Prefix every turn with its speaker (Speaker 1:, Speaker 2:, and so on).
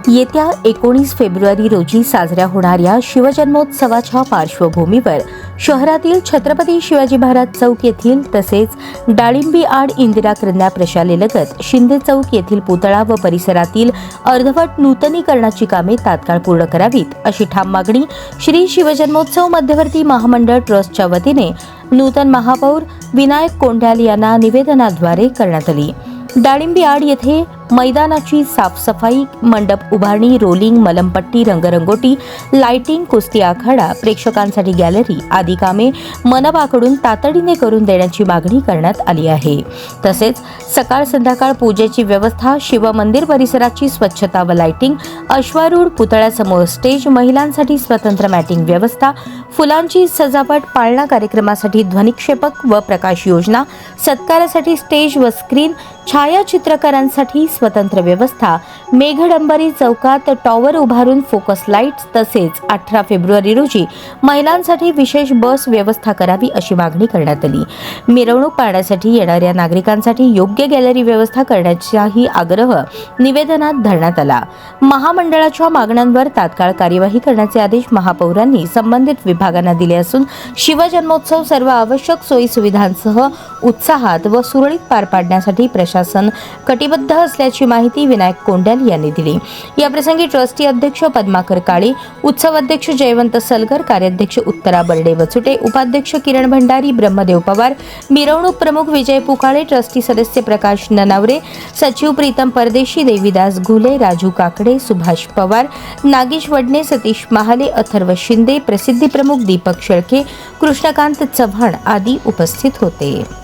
Speaker 1: येत्या 19 फेब्रुवारी रोजी साजऱ्या होणाऱ्या शिवजन्मोत्सवाच्या पार्श्वभूमीवर शहरातील छत्रपती शिवाजी महाराज चौक येथील तसेच डाळिंबी आड इंदिरा कन्या प्रशालेलगत शिंदे चौक येथील पुतळा व परिसरातील अर्धवट नूतनीकरणाची कामे तात्काळ पूर्ण करावीत अशी ठाम मागणी श्री शिवजन्मोत्सव मध्यवर्ती महामंडळ ट्रस्टच्या वतीने नूतन महापौर विनायक कोंढाल यांना निवेदनाद्वारे करण्यात आली। डाळिंबी आड येथे मैदानाची साफसफाई, मंडप उभारणी, रोलिंग, मलमपट्टी, रंगरंगोटी, लाइटिंग, कुस्ती आखाडा, प्रेक्षकांसाठी गॅलरी आदी कामे मनपाकडून तातडीने करून देण्याची मागणी करण्यात आली आहे। तसेच सकाळ संध्याकाळ पूजेची व्यवस्था, शिवमंदिर परिसराची स्वच्छता व लाइटिंग, अश्वारूढ पुतळ्यासमोर स्टेज, महिलांसाठी स्वतंत्र मॅटिंग व्यवस्था, फुलांची सजावट, पाळणा कार्यक्रमासाठी ध्वनिक्षेपक व प्रकाश योजना, सत्कारासाठी स्टेज व स्क्रीन, छायाचित्रकारांसाठी स्वतंत्र व्यवस्था, मेघडंबरी चौकात टॉवर उभारून फोकस लाईट्स तसेच 18 फेब्रुवारी रोजी महिलांसाठी विशेष बस व्यवस्था करावी अशी मागणी करण्यात आली। मिरवणूक पाहण्यासाठी येणाऱ्या नागरिकांसाठी योग्य गॅलरी व्यवस्था करण्याचाही आग्रह निवेदनात धरण्यात आला। महामंडळाच्या मागण्यांवर तात्काळ कार्यवाही करण्याचे आदेश महापौरांनी संबंधित विभागांना दिले असून शिवजन्मोत्सव सर्व आवश्यक सोयी सुविधांसह उत्साहात व सुरळीत पार पाडण्यासाठी प्रशासन कटिबद्ध असल्याची माहिती विनायक कोंढाल यांनी दिली। या प्रसंगी ट्रस्टी अध्यक्ष पद्माकर काळे, उत्सव अध्यक्ष जयवंत सलगर, कार्याध्यक्ष उत्तरा बर्डे वचुटे, उपाध्यक्ष किरण भंडारी, ब्रह्मदेव पवार, मिरवणूक प्रमुख विजय पुकाळे, ट्रस्टी सदस्य प्रकाश ननावरे, सचिव प्रीतम परदेशी, देवीदास घुले, राजू काकडे, सुभाष पवार, नागेश वडणे, सतीश महाले, अथर्व शिंदे, प्रसिद्धी प्रमुख दीपक शेळके, कृष्णकांत चव्हाण आदी उपस्थित होते।